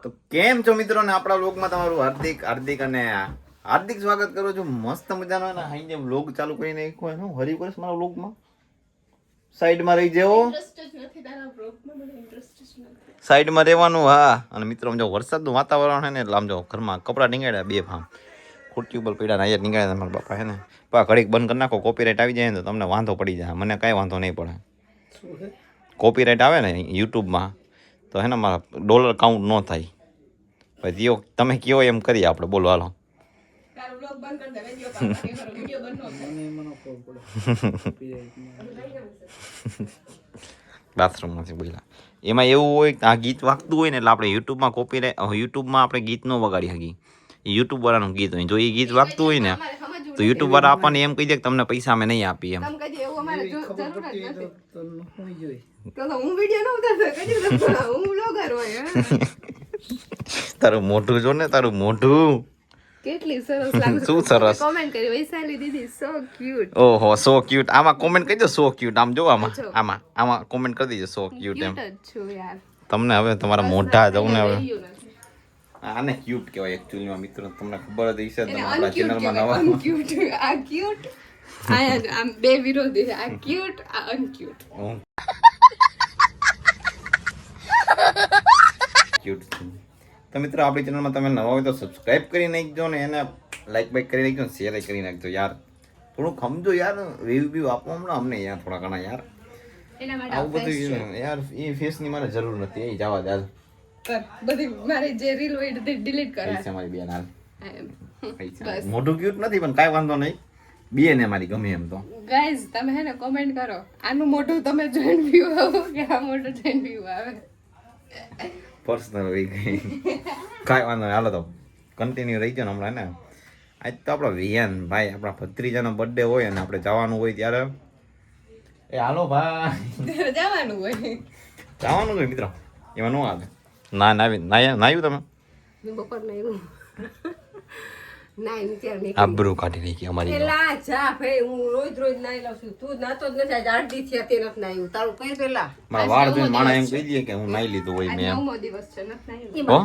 તો કેમ છો મિત્રો ને આપણા વ્લોગમાં તમારું હાર્દિક અને હાર્દિક સ્વાગત કરું છું. મસ્ત મજાનો ને હાઈ વ્લોગ ચાલુ કરી નાખ્યો હોય હું હરી કરીશ મારા વ્લોગમાં. સાઈડમાં રહી જાઓ, સાઈડમાં રહેવાનું. હા, અને મિત્રો જો વરસાદનું વાતાવરણ છે ને એટલે આમ જો ઘરમાં કપડાં નીકળ્યા બે ભામ ખુરચી ઉપર પીડા અહીંયા નીકળ્યા તમારા બાપા છે ને પા ઘડીક બંધ કરી નાખો. કોપીરાઇટ આવી જાય ને તો તમને વાંધો પડી જાય. મને કાંઈ વાંધો નહીં પડે. કોપીરાઇટ આવે ને યુટ્યુબમાં તો હે ને મારા ડોલર કાઉન્ટ ન થાય. પછી તમે કયો એમ કરીએ આપણે. બોલો હાલો. બાથરૂમમાંથી બોલ્યા. એમાં એવું હોય કે આ ગીત વાગતું હોય ને એટલે આપણે યુટ્યુબમાં યુટ્યુબમાં આપણે ગીત ન વગાડી શકીએ. યુટ્યુબ વાળાનું ગીત હોય. જો એ ગીત વાગતું હોય ને તો યુટ્યુબ વાળા આપણને એમ કહી દે કે તમને પૈસા અમે નહીં આપીએ એમ. તારું મોઢું જો ને, તારું મોઢું કેટલી સરસ લાગે. શું સરસ કોમેન્ટ કરી વૈશાલી દીદી સો ક્યુટ. ઓહો સો ક્યુટ. આમાં કોમેન્ટ કરી દો સો ક્યુટ. આમ જો આમાં કોમેન્ટ કરી દેજો સો ક્યુટ એમ. તમને હવે તમારા મોઢા જવું ને હવે આને ક્યુટ કહેવાય એકચ્યુઅલીમાં. મિત્રો તમને ખબર જ હશે, તમે આપણા ચેનલમાં નવા ક્યુટ આ ક્યુટ આ બે વિરોધી છે. આ ક્યુટ આ અનક્યુટ. ક્યુટ. તો મિત્રો આપણી ચેનલમાં તમે નવા હોય તો સબસ્ક્રાઇબ કરી નાખજો ને એને લાઈક બાઈક કરી નાખજો ને શેર કરી નાખજો યાર. થોડું સમજો યાર, રિવ્યુ આપો હમણાં અમને યાર થોડા ઘણા યાર. આવું બધું યાર એ ફેસની મને જરૂર નથી. એ જવા દે બધી મારી જે રીલ હોય તે ડિલીટ કરા. પૈસા મારી બેન હાલ. મોઢું ક્યુટ નથી પણ કાંઈ વાંધો નહીં. બે ને મારી ગમે એમ તો. ગાઈઝ તમે હે ને કોમેન્ટ કરો આનું મોઢું તમે જોઈન વ્યૂ આવો કે આ મોઢું જોઈન વ્યૂ આવે. પર્સનલ રહી ગઈ. કાંઈ વાંધો નહીં. હાલો તો કન્ટિન્યુ રહી ગયો ને હમણાં ને. આજ તો આપણો વિયાન ભાઈ આપણા ભત્રીજાનો બર્થડે હોય અને આપણે જવાનું હોય ત્યારે એ હાલો ભાઈ જવાનું હોય મિત્રો. એમાં નો આવે. નાયું તમે બપોર નાયું નાઈ ત્યારે નહીં આબરૂ કાઢી નાખી અમારી. પેલા જા ભાઈ હું રોજ નાઈ લઉં છું. તું નાતો જ નથી. આજ 8 દી થયા તે નથી નાયું. તારું કઈ પેલા મારા વાળ જોઈને માણા એમ કહી દે કે હું નાઈ લીધું હોય મેં. 9મો દિવસ છે નથી નાયું. હો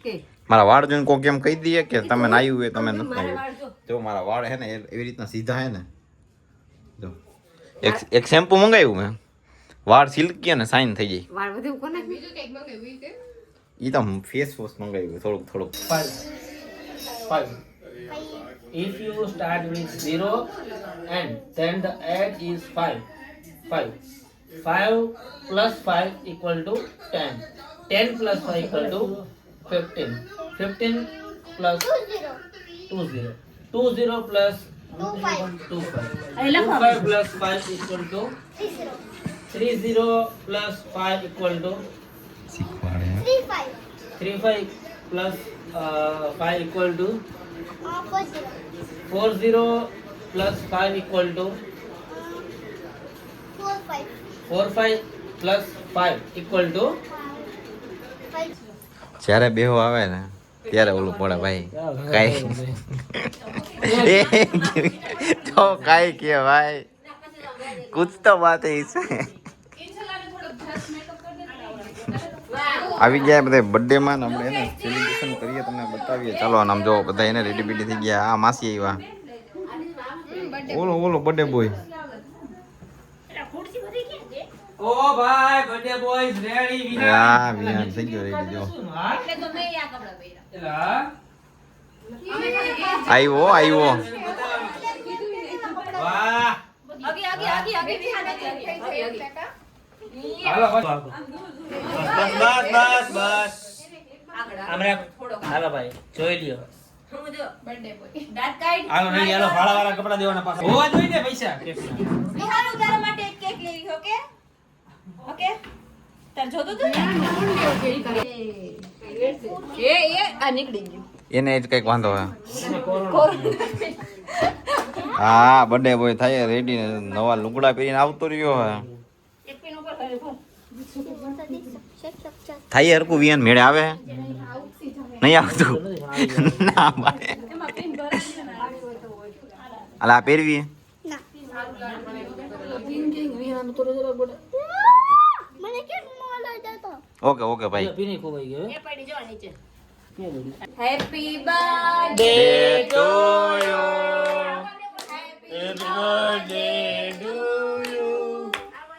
કે મારા વાળ જોઈને કોક એમ કહી દે કે તમે નાયું હોય તમે નથી નાયું. જો મારા વાળ હે ને એવી રીતના સીધા હે ને. જો એક શેમ્પુ મંગાવ્યું મેં. વાળ સિલ્કી અને શાઇન થઈ જાય. વાળ બધું કોને બીજું કઈક મંગાવ્યું કે ઈ તો ફેસ વોશ મંગાવ્યું થોડુંક. 5. If you start with 0 and then the add is 5. 5 plus 5 equal to 10. 10 plus 5 equal to 15. 15 plus 20. 20 plus 25. 25 plus 5 equal to 30 plus 5 equal to 35 plus 5 equal to 40 plus 5 equal to 45 plus 5 equal to જ્યારે બેહો આવે ને ત્યારે ઓલું પડે ભાઈ. કાઈ તો કાઈ કે ભાઈ કુછ તો બાત હે છે. આવી ગયા બધા બર્થડે માં ને આપણે એને સેલિબ્રેશન કરીએ તમને બતાવીએ. ચાલો આમ જો બધા એને રેડી બેડી થઈ ગયા. આ માસી આવ્યા. ઓલો બર્થડે બોય. ઓ ભાઈ બર્થડે બોયઝ રેડી. હા વિયાન થઈ ગયો રેડી. જો એટલે તો મેં આ કપડા પહેર્યા. આવ્યો વાહ આગે હાલો બસ આમરે હાલો ભાઈ જોઈ લ્યો. બર્થડે બોય દાંત કાઢ. હાલો નહીં હાલો ભાડા વાળા કપડા દેવાના પાછા હોવા જોઈએ ને પૈસા. નિહાળું તારા માટે એક કેક લેવી ઓકે ઓકે તાર જોતું તું એ આ નીકળી ગયું. એને જ કઈક વાંધો હે. હા બર્થડે બોય થાય રેડી. નવા લુગડા પહેરીને આવતો રહ્યો હે. થાય હરકું વિયાન મેળે આવે હે નહીં આવતું. ના ભાઈ અલા પહેરવી મને કેમ મોલ જતો ઓકે ઓકે ભાઈ પીને ખોવાઈ ગયો એ પડી જો નીચે કે દોડી happy birthday day to you happy birthday to you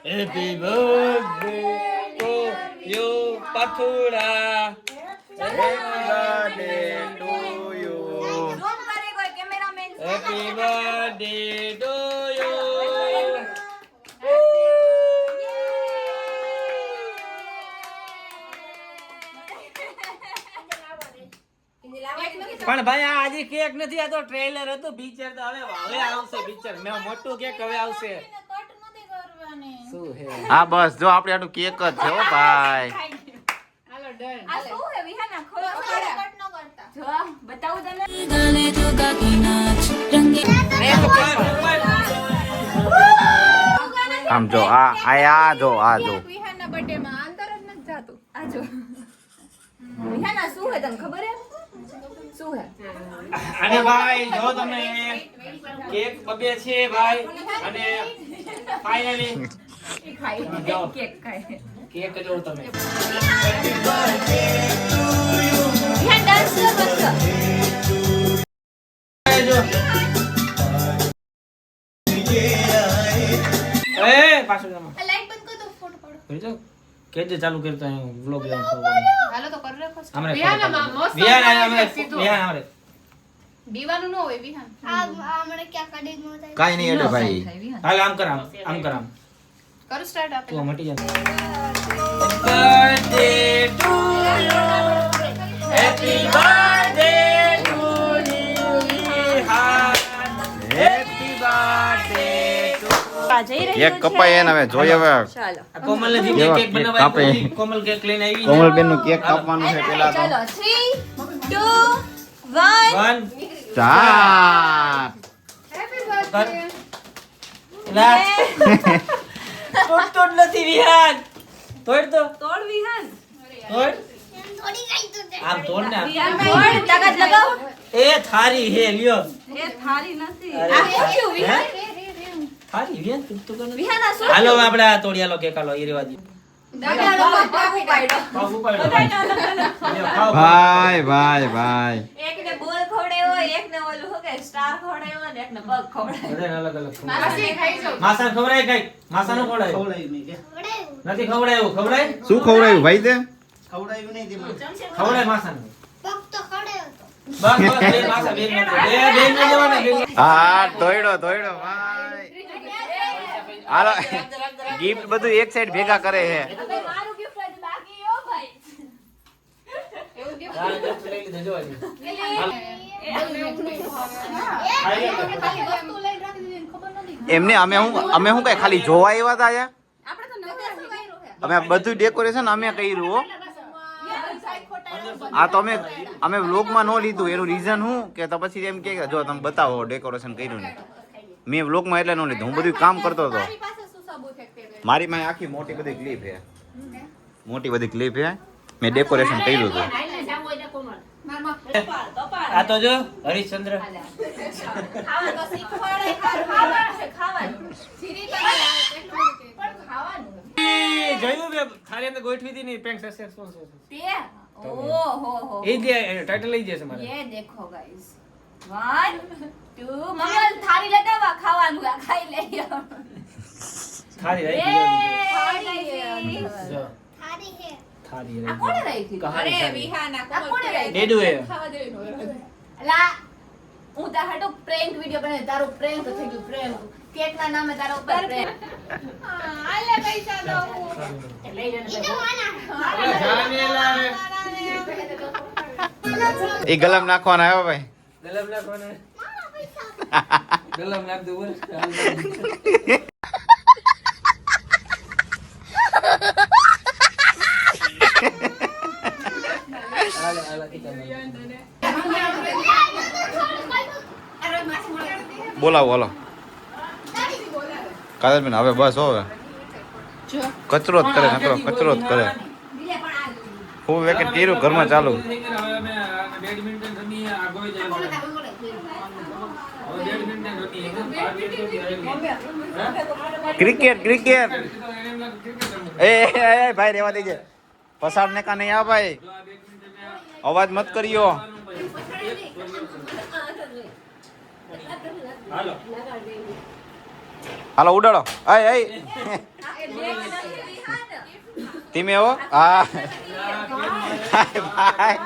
happy birthday to you પથુડા happy birthday to you zoom કરે કોઈ cameraman happy birthday to you પણ ભાઈ આ આજે કેક નથી આ તો ટ્રેલર હતું પિક્ચર તો હવે આવશે પિક્ચર મેં મોટું કેક હવે આવશે શું હે હા બસ જો આપણે આટલું કેક જ છે હો ભાઈ હાલો ડન આ શું હે વિહાના ખોલો કટ ન કરતા જો બતાવું તને આમ જો આ જો વિહાનના બર્થડે માં અંતર જ નથી જાતું આ જો વિહાના શું હે તને ખબર હે શું હે અને ભાઈ જો તમે કેક બબે છે ભાઈ અને ફાઇનલી ખાઈ કેક ખાય કેક જો તમે વિહાન ડાન્સ કર જો એ પાછો જામ લાઈટ બંધ કર દો ફોટો પાડો જો કેજે ચાલુ કરતા હું વ્લોગ લેવાનું હાલો તો કર રાખો હમણે વિહાનમાં મસ્ત વિહાન લાગે સીધો. વિહાન આવરે બીવાનું ન હોય વિહાન કાઈ નહીં એટલે ભાઈ હાલ આમ કર આમ કર આમ કરું સ્ટાર્ટ આપે તું મટી જા birthday to you happy birthday to you Vihaan happy birthday two જઈ રહ્યું કેક કપાય એને હવે જોઈએ હવે ચાલો કોમલ ને જે કેવા કેક કેક બનાવાય કાપે? કોમલ કેક લઈને આવી કોમલબેન નું કેક કાપવાનું છે પેલા તો ચાલો 3 2 1 વન સ્ટાર્ટ હેપી બર્થડે લા તોડ નથી વિહાન તોડ તો તોડ વિહાન તોડ આમ તોડ ને વિહાન તોડ તાકાત લગાવ એ થારી હે લ્યો એ થારી નથી અરે, આ શું થયું વિહાન થારી વિહાન તું તો કર વિહાન આ શું હાલો આપણે આ તોડી હાલો કેક હાલો એ રેવા દી દાદાનો પગ ઉપાડ્યો પાવ ઉપાડો લ્યો, ખાઓ. ભાઈ એકને બોલ ખવડાવ્યો એકને ઓલું શું કે સ્ટાર ખવડાવ્યો અને એકને પગ ખવડાવ્યો બધાને અલગ અલગ માસી ખાઈ જાવ માસા ખવડાય કઈ માસા નું ખવડાય નથી ખવડાયું ખવડાય શું ખવડાવ્યું ભાઈ તે ખવડાય માસા નું બસ બસ બે માસા બે મિનિટ બે મિનિટ જવાના બે મિનિટ. હા ધોઈડો ભાઈ હાલો ગિફ્ટ બધું એક સાઈડ ભેગા કરે છે મારું gift હજી બાકી હો ભાઈ એવું gift હા, gift લઈ લીધું જો હજી. હાલો. એમને અમે શું કઈ ખાલી જોવા આવ્યા હતા અહીંયા આપણે તો નવા અમે આ બધું ડેકોરેશન અમે કર્યું હો આ તો અમે વ્લોગમાં ન લીધું એનું રીઝન શું કે તો પછી એમ કે જો તમે બતાવો ડેકોરેશન કર્યું ને મેં વ્લોગમાં એટલે ન લીધું હું બધું કામ કરતો હતો પાસે શું સબૂત છે તે મારી માં આખી મોટી બધી ક્લિપ છે મોટી બધી ક્લિપ છે મેં ડેકોરેશન કર્યું હતું આ તો જો હરિશ્ચંદ્ર ખાવાનું તો શીખવાડે ખાવાનું જીરી પણ ખાવાનું જોયું બે થાળી અંદર ગોઠવી હતી ને પેન્ટ સેક્શન તે ઓહો હો એ જે ટાઇટલ લઈ જશે મારે ये देखो गाइस 1 2 મંગલ થાળી લેતા આવા ખાવાનું આ ખાઈ લે થાળી એ રાખી જો થાળી હે થાળી આ કોણે રાખી કહાની થાળી. વિહાના આ કોણે રાખી ડેડુ એ ખાવા દેવી ન લા હું તાર હાટો પ્રેન્ક વિડિયો બનાવી તારો પ્રેન્ક થઈ ગયું પ્રેન્ક કેક ના નામે તારો ઉપર પ્રેન્ક આલે પૈસા દો લઈ જને એ ગલમ નાખવાના આવ્યો ભાઈ ગલમ નાખ કોને ગલમ નાખ દો બોલ હાલે હાલે બોલાવો બોલો કાદરબેન હવે બસ હવે કચરો જ કરે નકરો કચરો જ કરે હું વેકેટ કર્યું ઘરમાં ચાલુ બેડમિન્ટન રમી આગળ જાય બેડમિન્ટન રમી ક્રિકેટ એ ભાઈ રેવા દેજે પસાર ને કા નહીં આ ભાઈ અવાજ મત કર્યો હાલો હાલો ઉડાડો આય ધીમે હો હા ભાઈ